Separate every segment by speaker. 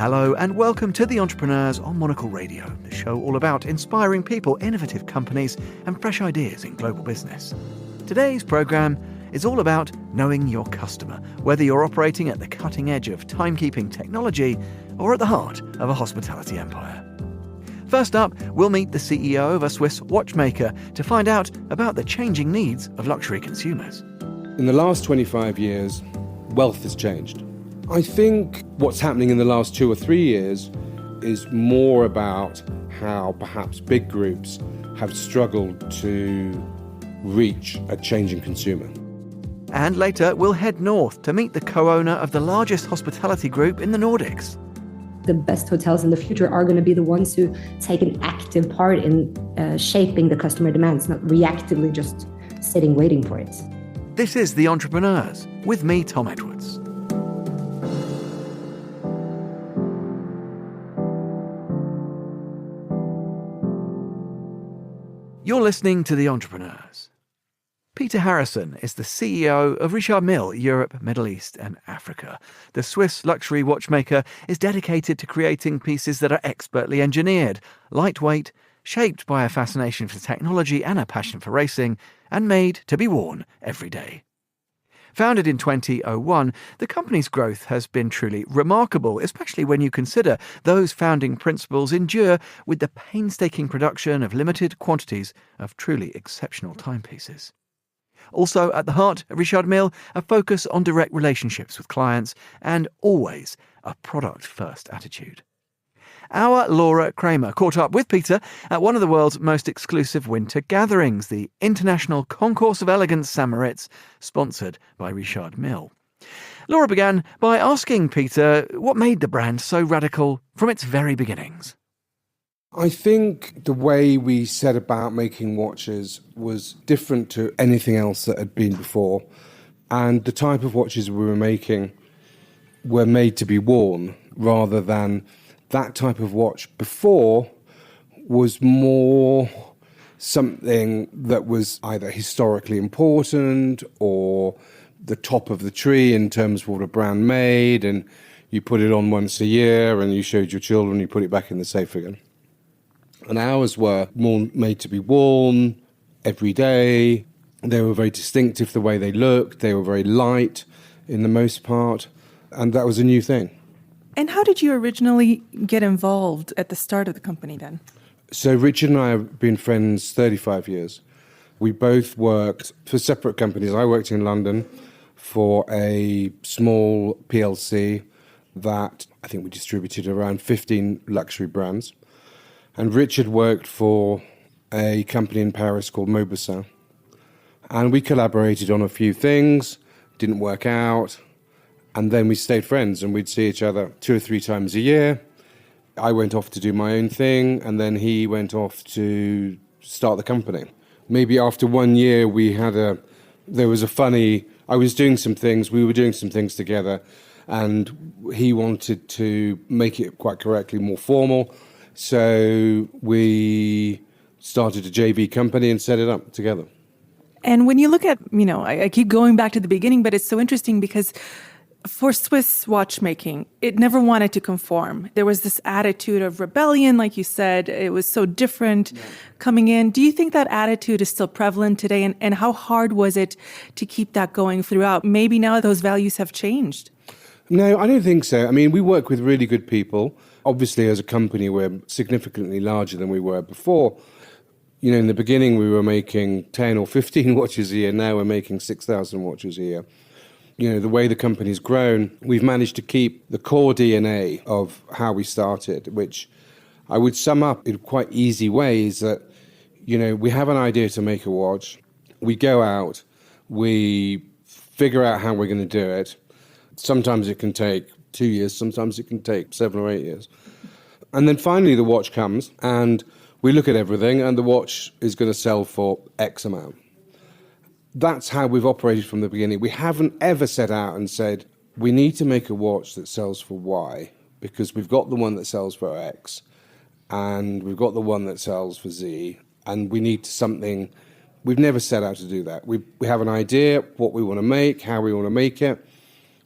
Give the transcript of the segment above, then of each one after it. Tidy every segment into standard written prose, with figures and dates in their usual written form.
Speaker 1: Hello and welcome to The Entrepreneurs on Monocle Radio, the show all about inspiring people, innovative companies and fresh ideas in global business. Today's programme is all about knowing your customer, whether you're operating at the cutting edge of timekeeping technology or at the heart of a hospitality empire. First up, we'll meet the CEO of a Swiss watchmaker to find out about the changing needs of luxury consumers.
Speaker 2: In the last 25 years, wealth has changed. I think what's happening in the last 2 or 3 years is more about how perhaps big groups have struggled to reach a changing consumer.
Speaker 1: And later, we'll head north to meet the co-owner of the largest hospitality group in the Nordics.
Speaker 3: The best hotels in the future are going to be the ones who take an active part in shaping the customer demands, not reactively just sitting waiting for it.
Speaker 1: This is The Entrepreneurs, with me, Tom Edwards. You're listening to The Entrepreneurs. Peter Harrison is the CEO of Richard Mille, Europe, Middle East and Africa. The Swiss luxury watchmaker is dedicated to creating pieces that are expertly engineered, lightweight, shaped by a fascination for technology and a passion for racing, and made to be worn every day. Founded in 2001, the company's growth has been truly remarkable, especially when you consider those founding principles endure with the painstaking production of limited quantities of truly exceptional timepieces. Also at the heart of Richard Mille, a focus on direct relationships with clients and always a product-first attitude. Our Laura Kramer caught up with Peter at one of the world's most exclusive winter gatherings, the International Concourse of Elegance St. Moritz, sponsored by Richard Mille. Laura began by asking Peter what made the brand so radical from its very beginnings.
Speaker 2: I think the way we set about making watches was different to anything else that had been before. And the type of watches we were making were made to be worn rather than that type of watch before was more something that was either historically important or the top of the tree in terms of what a brand made, and you put it on once a year and you showed your children, you put it back in the safe again. And ours were more made to be worn every day. They were very distinctive the way they looked. They were very light in the most part. And that was a new thing.
Speaker 4: And how did you originally get involved at the start of the company then?
Speaker 2: So Richard and I have been friends 35 years. We both worked for separate companies. I worked in London for a small PLC that I think we distributed around 15 luxury brands. And Richard worked for a company in Paris called Mauboussin. And we collaborated on a few things, didn't work out. And then we stayed friends and we'd see each other 2 or 3 times a year. I went off to do my own thing and then he went off to start the company. Maybe after 1 year I was doing some things, we were doing some things together, and he wanted to make it quite correctly more formal. So we started a JV company and set it up together.
Speaker 4: And when you look at, I keep going back to the beginning, but it's so interesting because for Swiss watchmaking, it never wanted to conform. There was this attitude of rebellion, like you said. It was so different coming in. Do you think that attitude is still prevalent today? And how hard was it to keep that going throughout? Maybe now those values have changed.
Speaker 2: No, I don't think so. I mean, we work with really good people. Obviously, as a company, we're significantly larger than we were before. In the beginning, we were making 10 or 15 watches a year. Now we're making 6,000 watches a year. The way the company's grown, we've managed to keep the core DNA of how we started, which I would sum up in quite easy ways that, we have an idea to make a watch. We go out, we figure out how we're going to do it. Sometimes it can take 2 years, sometimes it can take 7 or 8 years. And then finally the watch comes and we look at everything and the watch is going to sell for X amount. That's how we've operated from the beginning. We haven't ever set out and said, we need to make a watch that sells for Y because we've got the one that sells for X and we've got the one that sells for Z and we need something. We've never set out to do that. We have an idea, what we want to make, how we want to make it.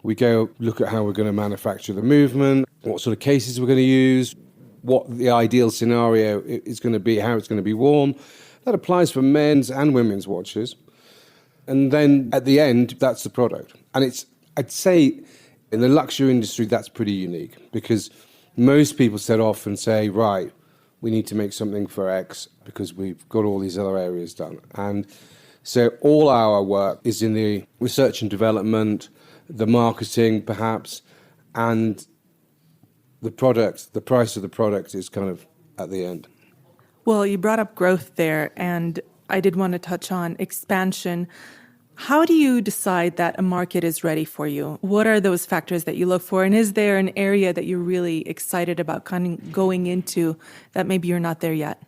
Speaker 2: We go look at how we're going to manufacture the movement. what sort of cases we're going to use, what the ideal scenario is going to be, how it's going to be worn. That applies for men's and women's watches. And then at the end, that's the product. And I'd say in the luxury industry, that's pretty unique because most people set off and say, right, we need to make something for X because we've got all these other areas done. And so all our work is in the research and development, the marketing perhaps, and the product, the price of the product is kind of at the end.
Speaker 4: Well, you brought up growth there, and I did want to touch on expansion. How do you decide that a market is ready for you? What are those factors that you look for? And is there an area that you're really excited about kind of going into that maybe you're not there yet?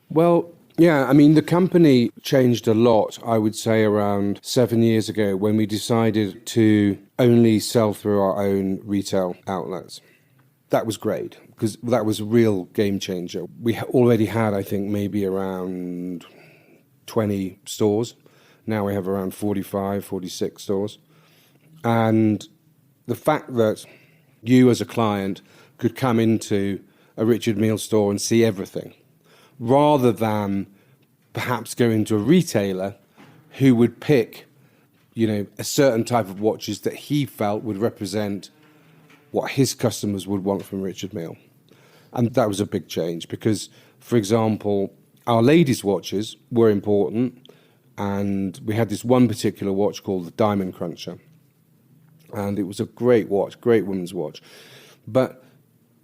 Speaker 2: Well, yeah, I mean, the company changed a lot, I would say, around 7 years ago when we decided to only sell through our own retail outlets. That was great because that was a real game changer. We already had, I think, maybe around 20 stores. Now we have around 45, 46 stores. And the fact that you as a client could come into a Richard Mille store and see everything, rather than perhaps go into a retailer who would pick, a certain type of watches that he felt would represent what his customers would want from Richard Mille. And that was a big change because, for example, our ladies' watches were important. And we had this one particular watch called the Diamond Cruncher. And it was a great watch, great women's watch. But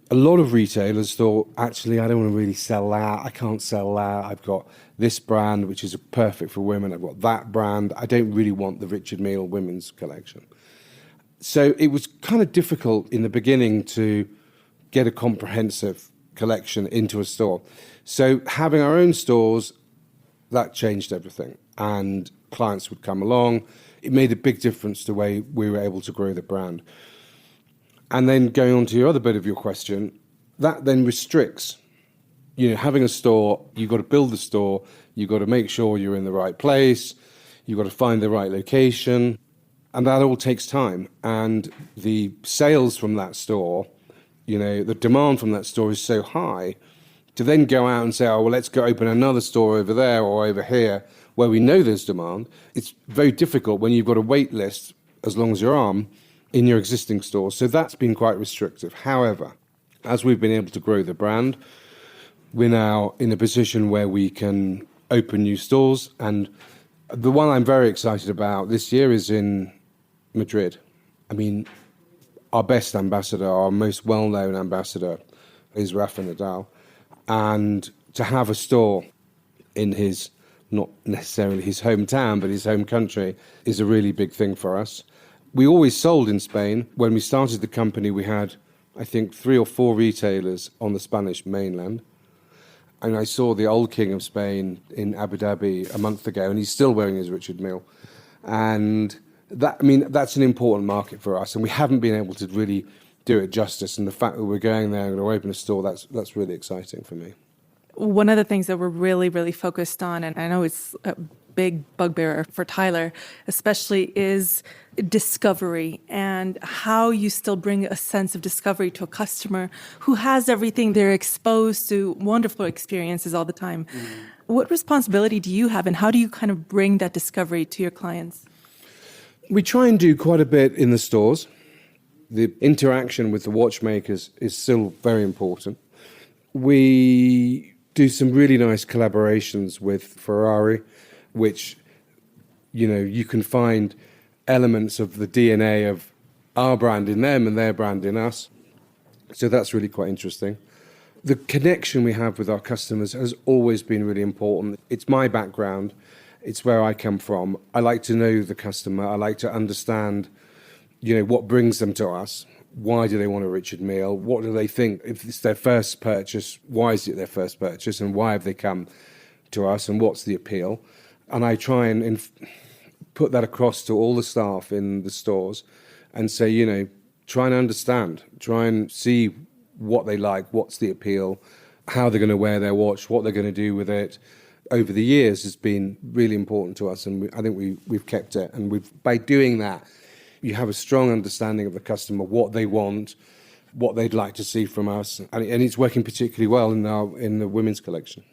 Speaker 2: a lot of retailers thought, actually, I don't want to really sell that. I can't sell that. I've got this brand, which is perfect for women. I've got that brand. I don't really want the Richard Mille women's collection. So it was kind of difficult in the beginning to get a comprehensive collection into a store. So having our own stores, that changed everything. And clients would come along. It made a big difference to the way we were able to grow the brand. And then going on to your other bit of your question, that then restricts, having a store, you've got to build the store, you've got to make sure you're in the right place, you've got to find the right location, and that all takes time. And the sales from that store, the demand from that store is so high, to then go out and say, oh, well, let's go open another store over there or over here where we know there's demand, it's very difficult when you've got a wait list as long as your arm in your existing stores. So that's been quite restrictive. However, as we've been able to grow the brand, we're now in a position where we can open new stores. And the one I'm very excited about this year is in Madrid. I mean, our best ambassador, our most well-known ambassador is Rafa Nadal. And to have a store in his, not necessarily his hometown, but his home country, is a really big thing for us. We always sold in Spain. When we started the company, we had, I think, 3 or 4 retailers on the Spanish mainland. And I saw the old king of Spain in Abu Dhabi a month ago, and he's still wearing his Richard Mille. And that's an important market for us, and we haven't been able to really do it justice. And the fact that we're going there and going to open a store, that's really exciting for me.
Speaker 4: One of the things that we're really, really focused on, and I know it's a big bugbear for Tyler especially, is discovery and how you still bring a sense of discovery to a customer who has everything. They're exposed to wonderful experiences all the time. What responsibility do you have, and how do you kind of bring that discovery to your clients?
Speaker 2: We try and do quite a bit in the stores. The interaction with the watchmakers is still very important. We do some really nice collaborations with Ferrari, which, you can find elements of the DNA of our brand in them and their brand in us. So that's really quite interesting. The connection we have with our customers has always been really important. It's my background. It's where I come from. I like to know the customer. I like to understand, what brings them to us. Why do they want a Richard Mille? What do they think? If it's their first purchase, why is it their first purchase? And why have they come to us? And what's the appeal? And I try and put that across to all the staff in the stores and say, try and understand. Try and see what they like, what's the appeal, how they're going to wear their watch, what they're going to do with it. Over the years has been really important to us, and I think we've kept it. And by doing that, you have a strong understanding of the customer, what they want, what they'd like to see from us. And it's working particularly well in the women's collection.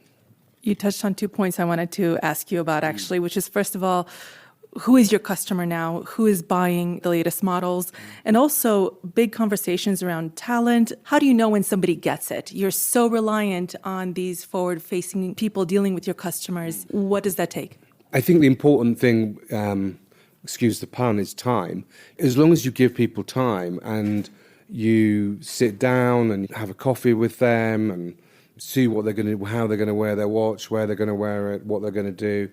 Speaker 4: You touched on 2 points I wanted to ask you about, actually, which is, first of all, who is your customer now? Who is buying the latest models? And also big conversations around talent. How do you know when somebody gets it? You're so reliant on these forward-facing people dealing with your customers. What does that take?
Speaker 2: I think the important thing, excuse the pun, is time. As long as you give people time and you sit down and have a coffee with them and see what they're going to, how they're going to wear their watch, where they're going to wear it, what they're going to do,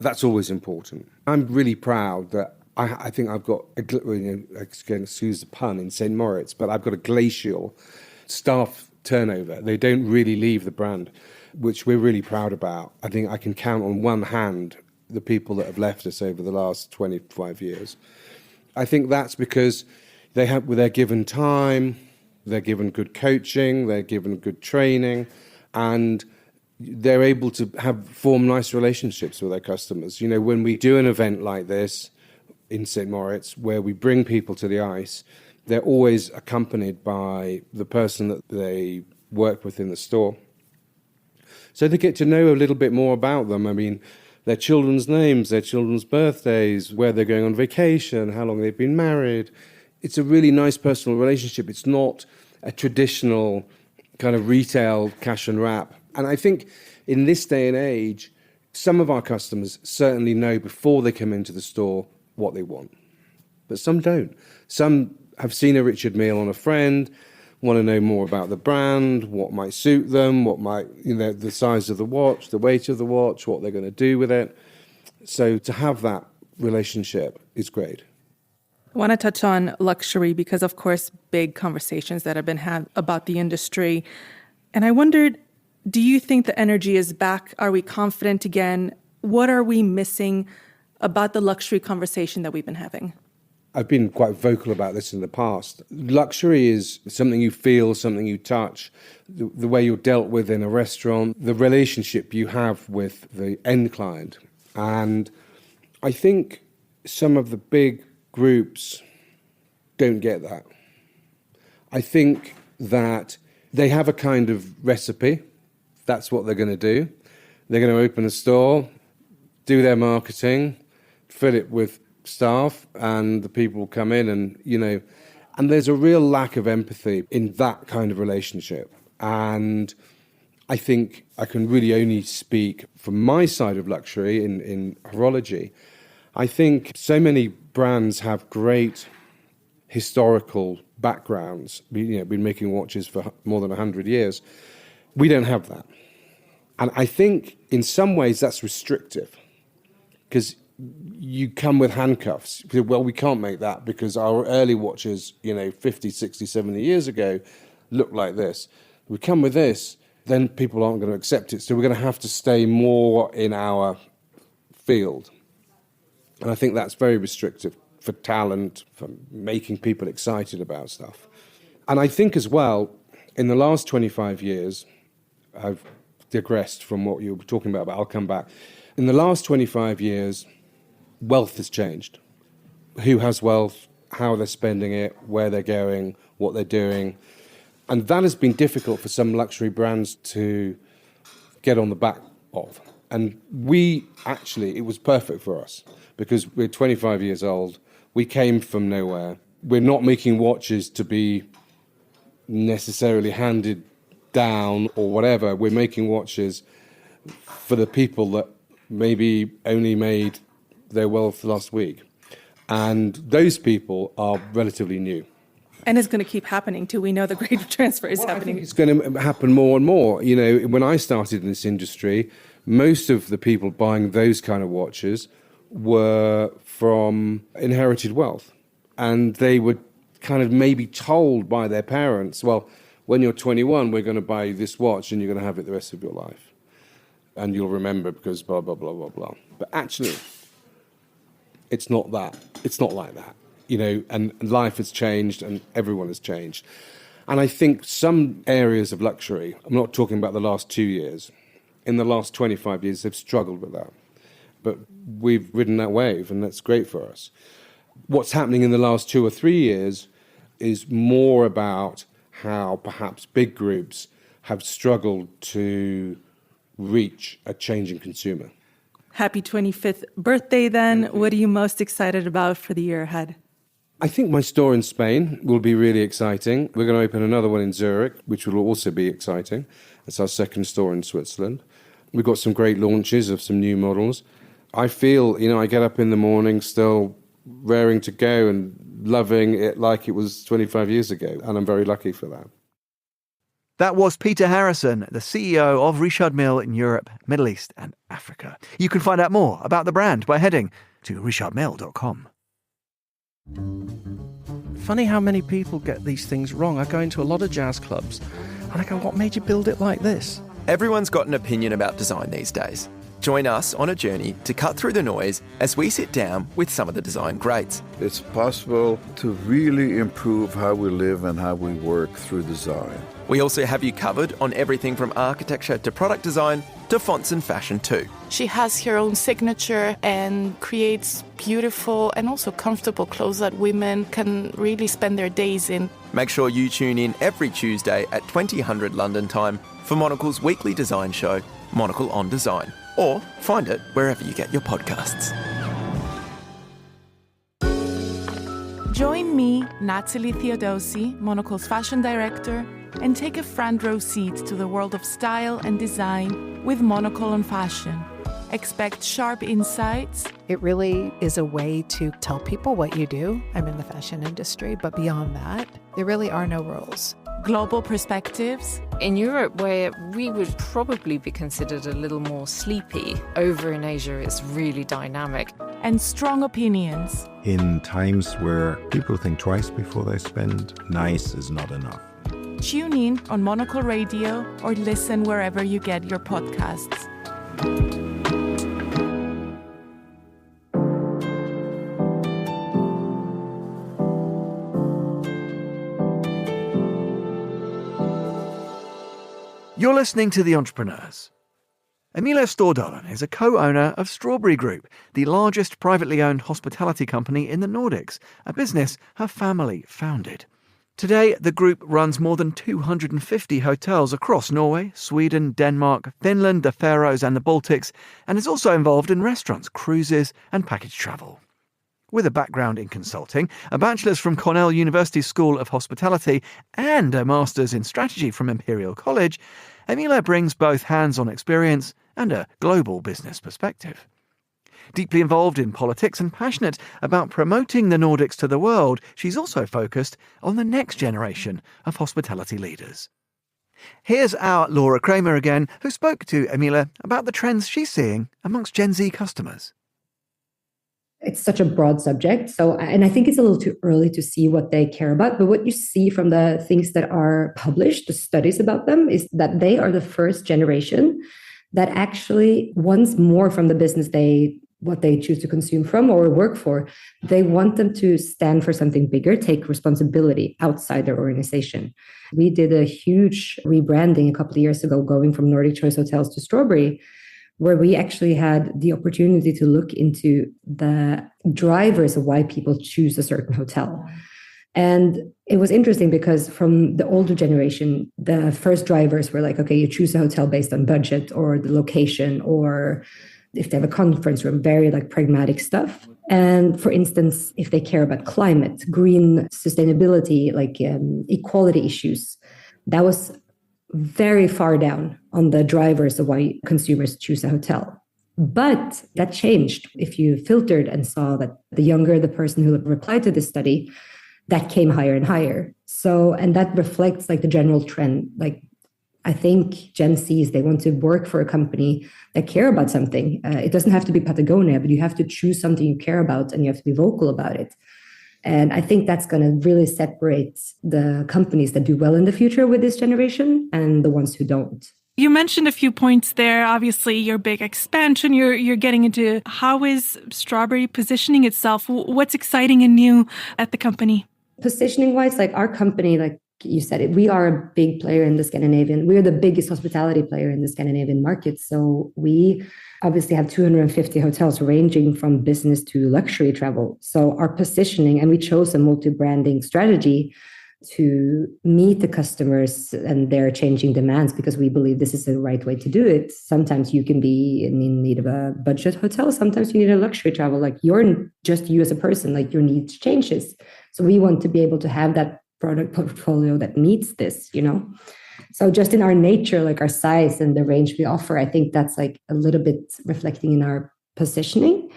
Speaker 2: that's always important. I'm really proud that I think I've got, excuse the pun, in St. Moritz, but I've got a glacial staff turnover. They don't really leave the brand, which we're really proud about. I think I can count on one hand the people that have left us over the last 25 years. I think that's because they're given time, they're given good coaching, they're given good training, and they're able to form nice relationships with their customers. You know, when we do an event like this in St. Moritz, where we bring people to the ice, they're always accompanied by the person that they work with in the store. So they get to know a little bit more about them. I mean, their children's names, their children's birthdays, where they're going on vacation, how long they've been married. It's a really nice personal relationship. It's not a traditional kind of retail cash and wrap. And I think in this day and age, some of our customers certainly know before they come into the store what they want. But some don't. Some have seen a Richard Mille on a friend, want to know more about the brand, what might suit them, what might, the size of the watch, the weight of the watch, what they're going to do with it. So to have that relationship is great.
Speaker 4: I want to touch on luxury because, of course, big conversations that have been had about the industry. And I wondered, do you think the energy is back? Are we confident again? What are we missing about the luxury conversation that we've been having?
Speaker 2: I've been quite vocal about this in the past. Luxury is something you feel, something you touch, the way you're dealt with in a restaurant, the relationship you have with the end client. And I think some of the big groups don't get that. I think that they have a kind of recipe. That's what they're going to do. They're going to open a store, do their marketing, fill it with staff, and the people come in and there's a real lack of empathy in that kind of relationship. And I think I can really only speak from my side of luxury in horology. I think so many brands have great historical backgrounds, been making watches for more than 100 years. We don't have that. And I think in some ways that's restrictive because you come with handcuffs. Well, we can't make that because our early watches, 50, 60, 70 years ago looked like this. We come with this, then people aren't going to accept it. So we're going to have to stay more in our field. And I think that's very restrictive for talent, for making people excited about stuff. And I think as well, in the last 25 years, I've digressed from what you were talking about, but I'll come back. In the last 25 years, wealth has changed. Who has wealth, how they're spending it, where they're going, what they're doing. And that has been difficult for some luxury brands to get on the back of. And it was perfect for us because we're 25 years old. We came from nowhere. We're not making watches to be necessarily handed down or whatever. We're making watches for the people that maybe only made their wealth last week. And those people are relatively new.
Speaker 4: And it's going to keep happening too. We know the great transfer is happening.
Speaker 2: I think it's going to happen more and more. When I started in this industry, most of the people buying those kind of watches were from inherited wealth. And they were kind of maybe told by their parents, well, when you're 21, we're going to buy you this watch and you're going to have it the rest of your life. And you'll remember because blah, blah, blah, blah, blah. But actually, it's not that. It's not like that. And life has changed and everyone has changed. And I think some areas of luxury, I'm not talking about the last 2 years, in the last 25 years, they've struggled with that. But we've ridden that wave and that's great for us. What's happening in the last 2 or 3 years is more about how perhaps big groups have struggled to reach a changing consumer.
Speaker 4: Happy 25th birthday then. What are you most excited about for the year ahead?
Speaker 2: I think my store in Spain will be really exciting. We're going to open another one in Zurich, which will also be exciting. It's our second store in Switzerland. We've got some great launches of some new models. I feel, I get up in the morning still raring to go and loving it like it was 25 years ago. And I'm very lucky for that.
Speaker 1: That was Peter Harrison, the CEO of Richard Mille in Europe, Middle East and Africa. You can find out more about the brand by heading to richardmille.com.
Speaker 5: Funny how many people get these things wrong. I go into a lot of jazz clubs and I go, what made you build it like this?
Speaker 6: Everyone's got an opinion about design these days. Join us on a journey to cut through the noise as we sit down with some of the design greats.
Speaker 7: It's possible to really improve how we live and how we work through design.
Speaker 6: We also have you covered on everything from architecture to product design to fonts and fashion too.
Speaker 8: She has her own signature and creates beautiful and also comfortable clothes that women can really spend their days in.
Speaker 6: Make sure you tune in every Tuesday at 2000 London time for Monocle's weekly design show, Monocle on Design. Or find it wherever you get your podcasts.
Speaker 8: Join me, Natalie Theodosi, Monocle's fashion director, and take a front row seat to the world of style and design with Monocle on Fashion. Expect sharp insights.
Speaker 9: It really is a way to tell people what you do. I'm in the fashion industry, but beyond that, there really are no rules.
Speaker 8: Global perspectives.
Speaker 10: In Europe, where we would probably be considered a little more sleepy, over in Asia it's really dynamic.
Speaker 8: And strong opinions.
Speaker 11: In times where people think twice before they spend, nice is not enough.
Speaker 8: Tune in on Monocle Radio or listen wherever you get your podcasts.
Speaker 1: You're listening to The Entrepreneurs. Emilie Stordalen is a co-owner of Strawberry Group, the largest privately owned hospitality company in the Nordics, a business her family founded. Today, the group runs more than 250 hotels across Norway, Sweden, Denmark, Finland, the Faroes and the Baltics, and is also involved in restaurants, cruises and package travel. With a background in consulting, a bachelor's from Cornell University School of Hospitality and a master's in strategy from Imperial College, Emilie brings both hands-on experience and a global business perspective. Deeply involved in politics and passionate about promoting the Nordics to the world, she's also focused on the next generation of hospitality leaders. Here's our Laura Kramer again, who spoke to Emilie about the trends she's seeing amongst Gen Z customers.
Speaker 3: It's such a broad subject. And I think it's a little too early to see what they care about. But what you see from the things that are published, the studies about them, is that they are the first generation that actually wants more from the business what they choose to consume from or work for. They want them to stand for something bigger, take responsibility outside their organization. We did a huge rebranding a couple of years ago, going from Nordic Choice Hotels to Strawberry, where we actually had the opportunity to look into the drivers of why people choose a certain hotel. And it was interesting because from the older generation, the first drivers were like, okay, you choose a hotel based on budget or the location, or if they have a conference room, very like pragmatic stuff. And for instance, if they care about climate, green sustainability, like equality issues, that was very far down on the drivers of why consumers choose a hotel. But that changed. If you filtered and saw that the younger the person who replied to this study, that came higher and higher. So, and that reflects like the general trend. Like, I think Gen Zs, they want to work for a company that care about something. It doesn't have to be Patagonia, but you have to choose something you care about and you have to be vocal about it. And I think that's going to really separate the companies that do well in the future with this generation and the ones who don't.
Speaker 4: You mentioned a few points there. Obviously, your big expansion, you're getting into how is Strawberry positioning itself? What's exciting and new at the company?
Speaker 3: Positioning wise, like our company, like you said it, we are a big player in the Scandinavian. We're the biggest hospitality player in the Scandinavian market. So we obviously have 250 hotels ranging from business to luxury travel. So our positioning, and we chose a multi-branding strategy to meet the customers and their changing demands, because we believe this is the right way to do it. Sometimes you can be in need of a budget hotel. Sometimes you need a luxury travel. Like you're just you as a person, like your needs changes. So we want to be able to have that product portfolio that meets this, So just in our nature, like our size and the range we offer, I think that's like a little bit reflecting in our positioning.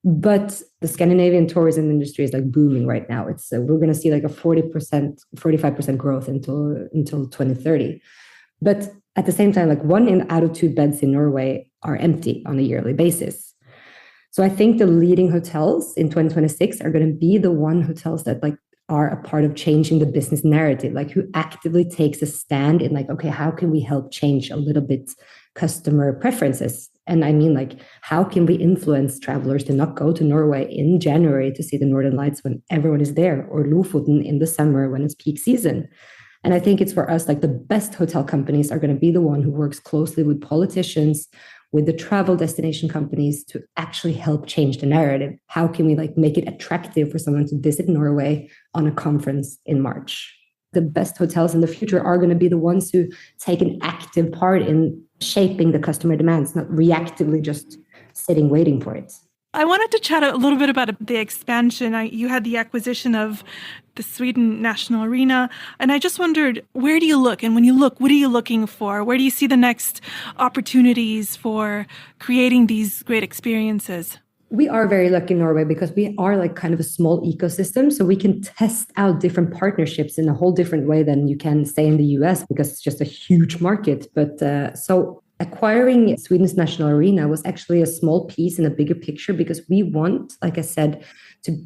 Speaker 3: But the Scandinavian tourism industry is like booming right now. It's we're going to see like a 40%, 45% growth until 2030. But at the same time, like 1 out of 2 beds in Norway are empty on a yearly basis. So I think the leading hotels in 2026 are going to be the hotels that like are a part of changing the business narrative, like who actively takes a stand in like, okay, how can we help change a little bit customer preferences? And I mean, like, how can we influence travelers to not go to Norway in January to see the Northern Lights when everyone is there, or Lofoten in the summer when it's peak season? And I think it's for us, like the best hotel companies are going to be the one who works closely with politicians, with the travel destination companies to actually help change the narrative. How can we like make it attractive for someone to visit Norway on a conference in March? The best hotels in the future are going to be the ones who take an active part in shaping the customer demands, not reactively just sitting waiting for it.
Speaker 4: I wanted to chat a little bit about the expansion. You had the acquisition of the Sweden National Arena, and I just wondered, where do you look? And when you look, what are you looking for? Where do you see the next opportunities for creating these great experiences?
Speaker 3: We are very lucky in Norway because we are like kind of a small ecosystem. So we can test out different partnerships in a whole different way than you can say in the US, because it's just a huge market. But so acquiring Sweden's National Arena was actually a small piece in a bigger picture, because we want, like I said, to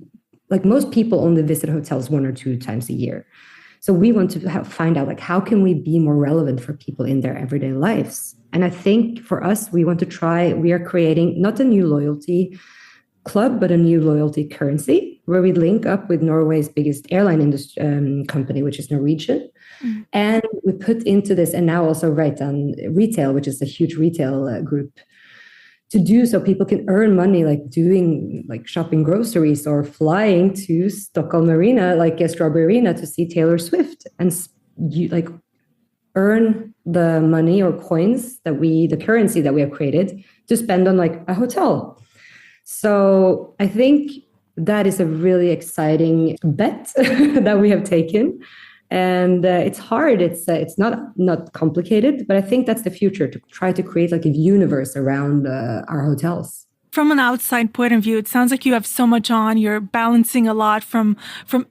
Speaker 3: like most people only visit hotels 1 or 2 times a year. So we want to find out like how can we be more relevant for people in their everyday lives. And I think for us, we are creating not a new loyalty club, but a new loyalty currency where we link up with Norway's biggest airline industry company, which is Norwegian. Mm-hmm. And we put into this, and now also on retail, which is a huge retail group, to do so people can earn money, like doing like shopping groceries or flying to Stockholm Arena, like a Strawberry Arena, to see Taylor Swift, and you like earn the money or coins the currency that we have created to spend on like a hotel. So I think that is a really exciting bet that we have taken. And it's hard. It's not complicated, but I think that's the future, to try to create like a universe around our hotels.
Speaker 4: From an outside point of view, it sounds like you have so much on. You're balancing a lot from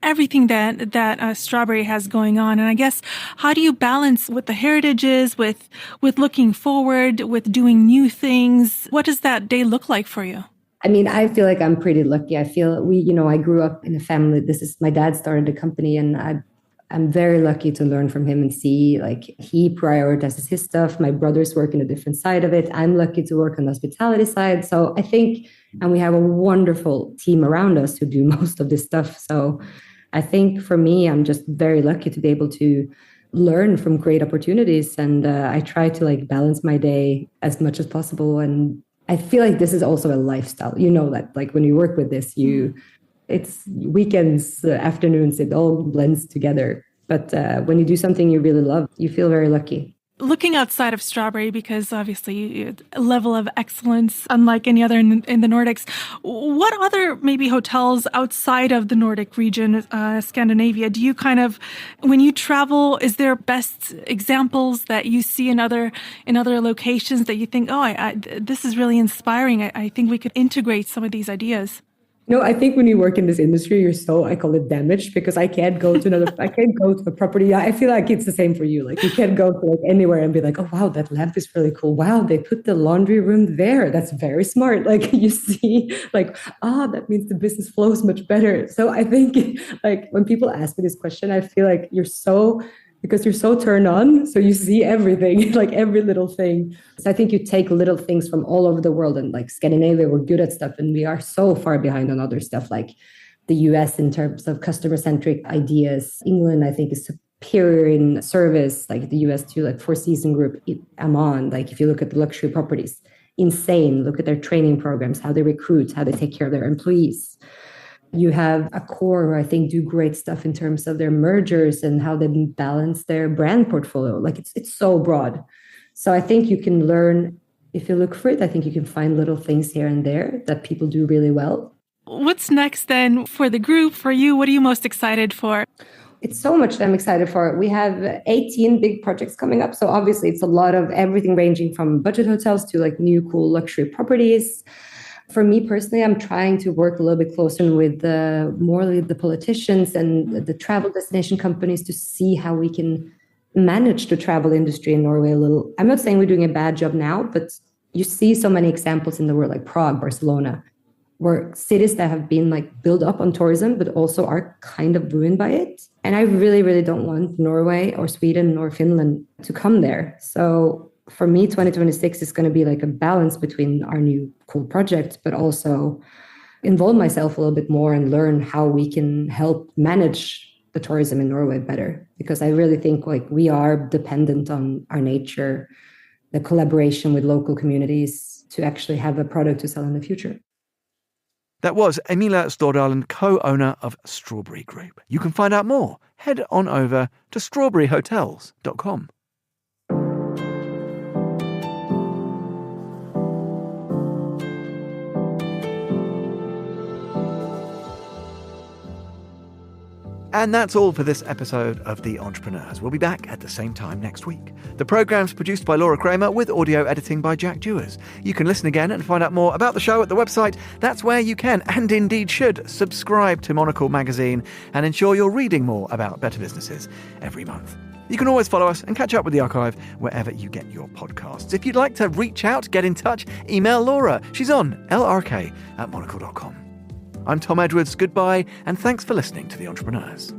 Speaker 4: everything that Strawberry has going on. And I guess, how do you balance with the heritages, with looking forward, with doing new things? What does that day look like for you?
Speaker 3: I mean, I feel like I'm pretty lucky. I feel I grew up in a family. My dad started a company, and I'm very lucky to learn from him and see like he prioritizes his stuff. My brothers work in a different side of it. I'm lucky to work on the hospitality side. So I think, and we have a wonderful team around us who do most of this stuff. So I think for me, I'm just very lucky to be able to learn from great opportunities. And I try to like balance my day as much as possible. And I feel like this is also a lifestyle. You know that like when you work with this, it's weekends, afternoons, it all blends together. But when you do something you really love, you feel very lucky.
Speaker 4: Looking outside of Strawberry, because obviously a level of excellence unlike any other in the Nordics, what other maybe hotels outside of the Nordic region, Scandinavia, do you kind of, when you travel, is there best examples that you see in other locations that you think, this is really inspiring. I think we could integrate some of these ideas?
Speaker 3: No, I think when you work in this industry, I call it damaged, because I can't go to a property. I feel like it's the same for you. Like you can't go to like anywhere and be like, oh, wow, that lamp is really cool. Wow, they put the laundry room there. That's very smart. Like you see like, that means the business flows much better. So I think like when people ask me this question, I feel like because you're so turned on, so you see everything, like every little thing. So I think you take little things from all over the world, and like Scandinavia, we're good at stuff, and we are so far behind on other stuff, like the US in terms of customer-centric ideas. England, I think, is superior in service, like the US too, like Four Seasons Group, Amman, like if you look at the luxury properties, insane. Look at their training programs, how they recruit, how they take care of their employees. You have Accor, who I think do great stuff in terms of their mergers and how they balance their brand portfolio. Like it's so broad. So I think you can learn, if you look for it, I think you can find little things here and there that people do really well.
Speaker 4: What's next then for the group, for you? What are you most excited for?
Speaker 3: It's so much that I'm excited for. We have 18 big projects coming up. So obviously it's a lot of everything ranging from budget hotels to like new cool luxury properties. For me personally, I'm trying to work a little bit closer with the politicians and the travel destination companies to see how we can manage the travel industry in Norway a little. I'm not saying we're doing a bad job now, but you see so many examples in the world like Prague, Barcelona, where cities that have been like built up on tourism, but also are kind of ruined by it. And I really, really don't want Norway or Sweden or Finland to come there. So for me, 2026 is going to be like a balance between our new cool projects, but also involve myself a little bit more and learn how we can help manage the tourism in Norway better. Because I really think like we are dependent on our nature, the collaboration with local communities to actually have a product to sell in the future.
Speaker 1: That was Emilie Stordalen, co-owner of Strawberry Group. You can find out more. Head on over to strawberryhotels.com. And that's all for this episode of The Entrepreneurs. We'll be back at the same time next week. The programme's produced by Laura Kramer with audio editing by Jack Dewars. You can listen again and find out more about the show at the website. That's where you can, and indeed should, subscribe to Monocle magazine and ensure you're reading more about better businesses every month. You can always follow us and catch up with the archive wherever you get your podcasts. If you'd like to reach out, get in touch, email Laura. She's on lrk@monocle.com. I'm Tom Edwards. Goodbye, and thanks for listening to The Entrepreneurs.